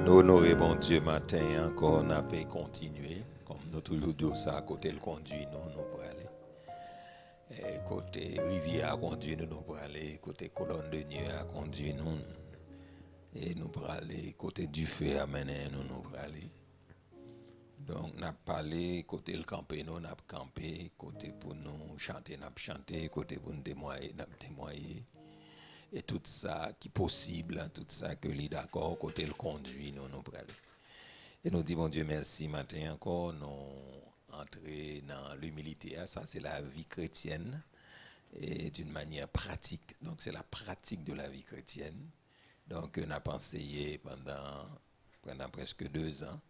Nous honorer bon Dieu matin encore, on a pu continuer. Comme nous toujours dit ça, côté le conduit, nous pour aller. Et côté rivière a conduit nous pour aller. Côté colonne de nuit a conduit nous. Et nous pour aller. Côté du feu a mené nous pour aller. Donc, nous avons parlé, côté le camper, nous avons campé, côté pour nous chanter, nous avons chanté, côté pour nous témoigner, nous avons témoigné. Et tout ça qui est possible, tout ça que l'île d'accord, côté le conduit, nous pour aller. Et nous disons, bon Dieu, merci, matin encore, nous entrer dans l'humilité, ça c'est la vie chrétienne, et d'une manière pratique. Donc c'est la pratique de la vie chrétienne. Donc on a enseigné pendant presque 2 ans.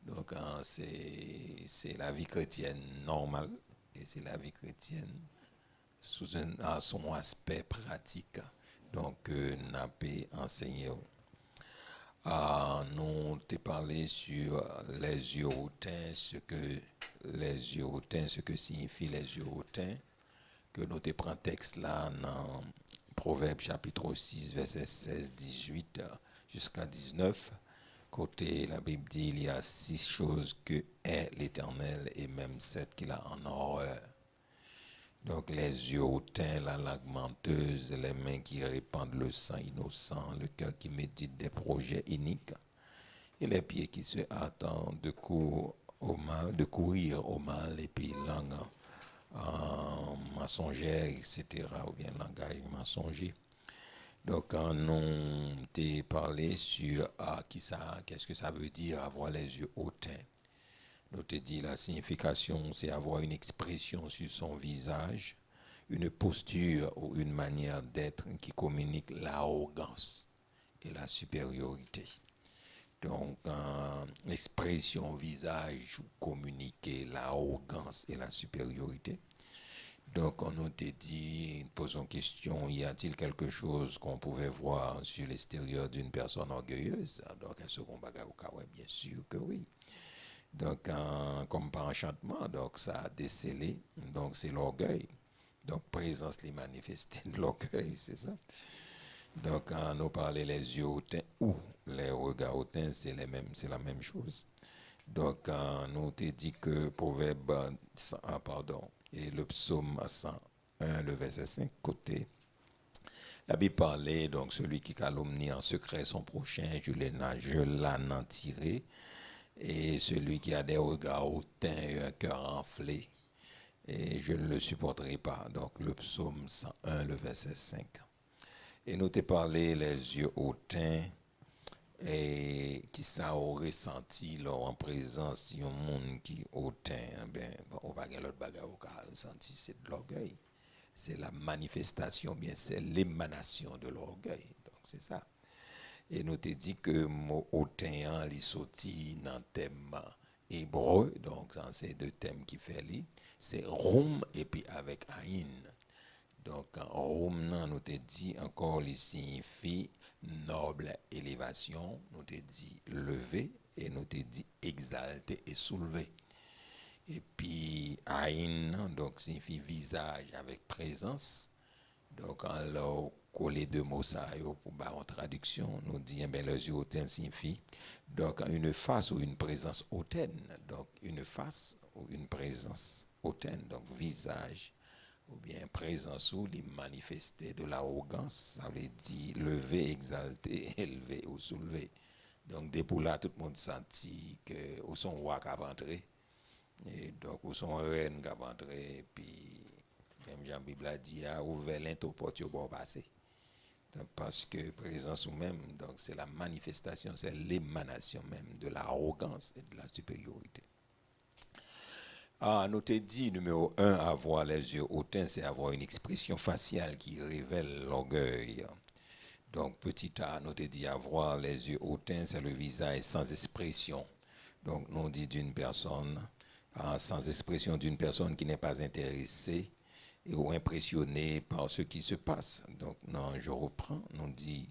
Donc c'est la vie chrétienne normale, et c'est la vie chrétienne sous son aspect pratique. Donc on a pu enseigner. Nous t'ai parlé sur les yeux hautains, ce que signifie les yeux hautains, que nous te prenons texte là dans Proverbe chapitre 6, verset 16, 18 jusqu'à 19. Côté la Bible dit il y a 6 choses que est l'Éternel et même 7 qu'il a en horreur. Donc les yeux hautains, la langue menteuse, les mains qui répandent le sang innocent, le cœur qui médite des projets iniques, et les pieds qui se hâtent de courir au mal, et puis langue mensongère, etc., ou bien langage mensonger. Donc, quand nous t'ai parlé sur qu'est-ce que ça veut dire avoir les yeux hautains. Nous te dit la signification, c'est avoir une expression sur son visage, une posture ou une manière d'être qui communique l'arrogance et la supériorité. Donc, l'expression visage communiquer l'arrogance et la supériorité. Donc, on nous te dit, posons question, y a-t-il quelque chose qu'on pouvait voir sur l'extérieur d'une personne orgueilleuse? Donc, est-ce qu'on va bien sûr que oui. Donc, comme par enchantement, donc ça a décelé, donc c'est l'orgueil. Donc, présence les manifestées de l'orgueil, c'est ça. Donc, quand nous parlons les yeux hautains ou les regards hautains, c'est la même chose. Donc, nous te dit que Proverbe et le psaume 101, le verset 5, côté. La Bible parlait, donc celui qui calomnie en secret son prochain, je l'anéantirai. Et celui qui a des regards hautains et un cœur enflé, et je ne le supporterai pas. Donc le psaume 101, le verset 5. Et nous t'ai parlé les yeux hautains, et qui ça aurait senti là, en présence d'un monde qui est hautain, on va gagner l'autre bagarre au cas senti, c'est de l'orgueil. C'est la manifestation, bien c'est l'émanation de l'orgueil. Donc c'est ça. Et nous te dit que mot hautain li sorti dans le thème hébreu, donc c'est 2 thèmes qui fait li, c'est roum et puis avec aïn. Donc roum nous te dit encore il signifie noble élévation, nous te dit lever et nous te dit exalter et soulever. Et puis aïn donc signifie visage avec présence. Donc, alors, coller 2 mots ça pour en traduction, nous dit bien les yeux hautains signifie donc une face ou une présence hautaine. Donc, une face ou une présence hautaine, donc visage ou bien présence ou les manifester de l'arrogance, ça veut dire lever, exalter, élever ou soulever. Donc, dès pour là, tout le monde sentit que ou son roi qui a rentré, et donc ou son reine qui a rentré, et puis même Jean Bible a dit à ouvert l'into porte au bon passé. Parce que présence ou même, donc c'est la manifestation, c'est l'émanation même de l'arrogance et de la supériorité. Nous te dit numéro 1, avoir les yeux hautains, c'est avoir une expression faciale qui révèle l'orgueil. Donc petit a, nous te dit avoir les yeux hautains, c'est le visage sans expression. Donc nous dit d'une personne, sans expression d'une personne qui n'est pas intéressée ou impressionné par ce qui se passe. Donc, non, je reprends, on dit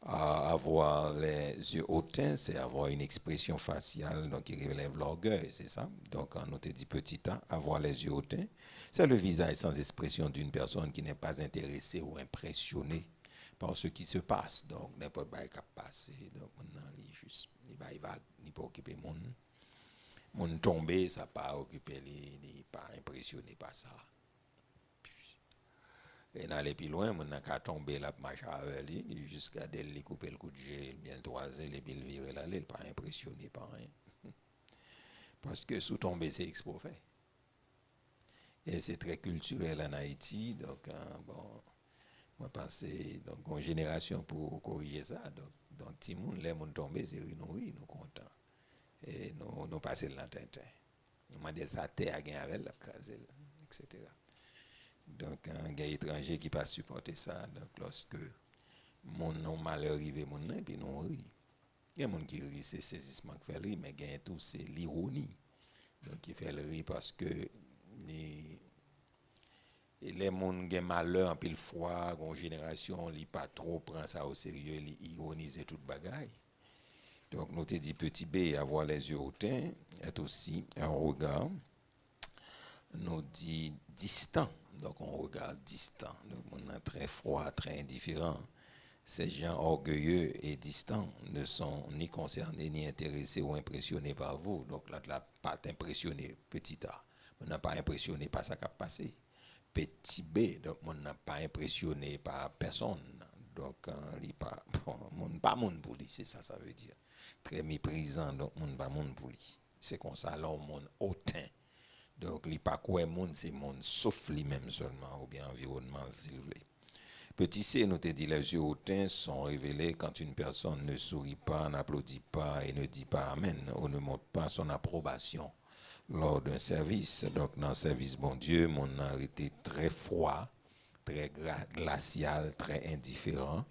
avoir les yeux hautains, c'est avoir une expression faciale donc qui relève l'orgueil, c'est ça. Donc, on te dit petit a, avoir les yeux hautains, c'est le visage sans expression d'une personne qui n'est pas intéressée ou impressionnée par ce qui se passe. Donc, n'importe quoi qui a passé, donc maintenant, il est juste il va ni pas occuper mon. Mon tombé, ça pas occupé, il pas impressionné par ça. Et d'aller plus loin, mon n'a qu'à tomber là, marcher avec lui, jusqu'à lui couper le coup de jet, bien le toiser, et puis le virer là, il pas impressionné par rien. Parce que sous tomber, c'est expo fait. Et c'est très culturel en Haïti, donc bon, moi pense donc une génération pour corriger ça. Donc tout le monde, les gens tombés, c'est nous contents. Et nous passons le tintin. Nous demandons sa terre à gagner avec la craselle, etc. Donc un gars étranger qui pas supporter ça, donc lorsque mon malheur arrive, mon puis nous rit. Il y a des gens qui rient, c'est saisissement qui fait rire, mais il y a tout, c'est l'ironie. Donc il fait le rire parce que les gens qui ont malheur, en pile fois, une génération, ils pas trop prend ça au sérieux, ils ironisent toute bagaille. Donc nous te dit petit B, avoir les yeux hautains, est aussi un regard, nous dit distant, donc on regarde distant, donc on est très froid, très indifférent. Ces gens orgueilleux et distants ne sont ni concernés, ni intéressés ou impressionnés par vous. Donc là, pas impressionné, petit A. On n'a pas impressionné par ça qui a passé. Petit B, donc on n'a pas impressionné par personne. Donc, il pas, bon, pas monde pour lui, c'est ça, ça veut dire. Très méprisant, donc on pas monde pour lui. C'est comme ça, là, on monde hautain. Donc, il pas quoi monde, c'est monde, sauf lui-même seulement, ou bien environnement élevé. Petit C, nous te dit, les yeux hautains sont révélés quand une personne ne sourit pas, n'applaudit pas et ne dit pas Amen, ou ne montre pas son approbation lors d'un service. Donc, dans le service, bon Dieu, mon a été très froid, très glacial, très indifférent.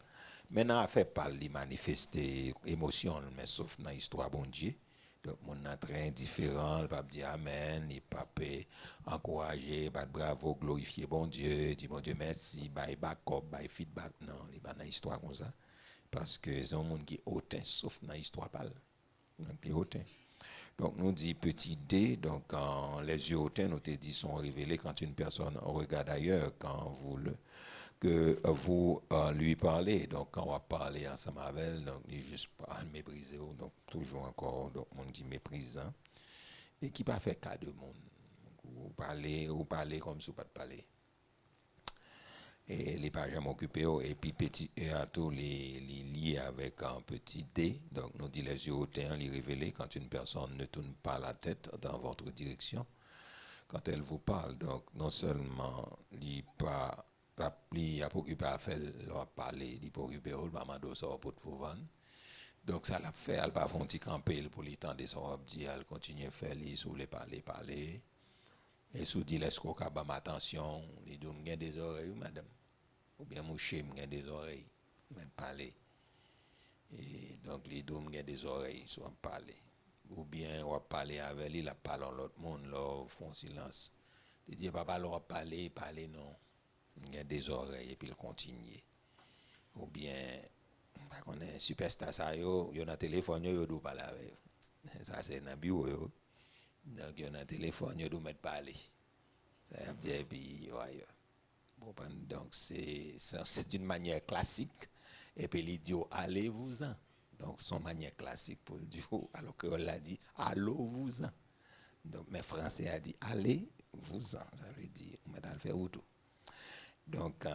Maintenant, a fait pas lui manifester émotion, mais sauf dans l'histoire, bon Dieu. Donc, mon est très indifférent, il va dire Amen, il va pas encourager, pas bravo, glorifier bon Dieu, dire bon Dieu merci, bye backup, bye feedback. Non, il va dans l'histoire comme ça. Parce que c'est un monde qui est hautain, sauf dans l'histoire pâle. Donc, il est hautain. Donc, nous dit petit D, donc quand les yeux hautains, nous te dit, sont révélés quand une personne regarde ailleurs, quand vous lui parlez. Donc, quand on va parler ensemble avec elle, donc, il n'est juste pas méprisé, donc, toujours encore, donc, monde qui méprisant, et qui pas fait cas de monde. Vous parlez comme si vous pas de parler. Et les pas jamais occupés, et puis petit E à tout les liés avec un petit D. Donc, nous dit les yeux hautains, les révéler quand une personne ne tourne pas la tête dans votre direction. Quand elle vous parle, donc, non seulement il pas il a pas occupé à faire leur parler, il pas occupé à faire ça pour vous vendre. Donc ça l'a fait, elle pas font petit camper pour les temps de son dit, elle continue à faire les sous les parler. Et sous dit laisse qu'on capable attention, il donne des oreilles madame. Ou bien moucher m'gen des oreilles, mais parler. Et donc les donne des oreilles, soit parler. Ou bien on va parler avec lui, la parle à l'autre monde, là font silence. Il dit papa leur parler non. Il y a des oreilles et puis il continue. Ou bien on est superstar ça yo dans téléphone yo do parler avec. Ça c'est dans bureau yo. Donc yo dans téléphone yo do mettre parler. Ça veut dire puis ouais. Bon, donc c'est une manière classique et puis l'idiot allez-vous-en. Donc son manière classique pour le dire alors que l'a dit allô-vous-en. Donc mais français a dit allez-vous-en, ça veut dire on va le faire où tout. Donc,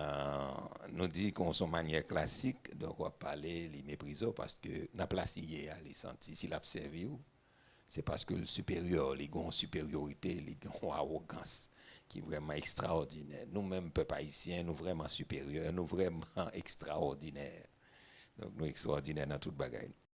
nous dit qu'on son manière classique, donc on va parler les méprisants parce que n'a place hier, les senti, s'il a observé, c'est parce que le supérieur, les grands supériorité, les grands arrogance, qui est vraiment extraordinaire. Nous-mêmes, peuple haïtien, nous vraiment supérieurs, nous vraiment extraordinaires. Donc, nous extraordinaires dans toute bagaille.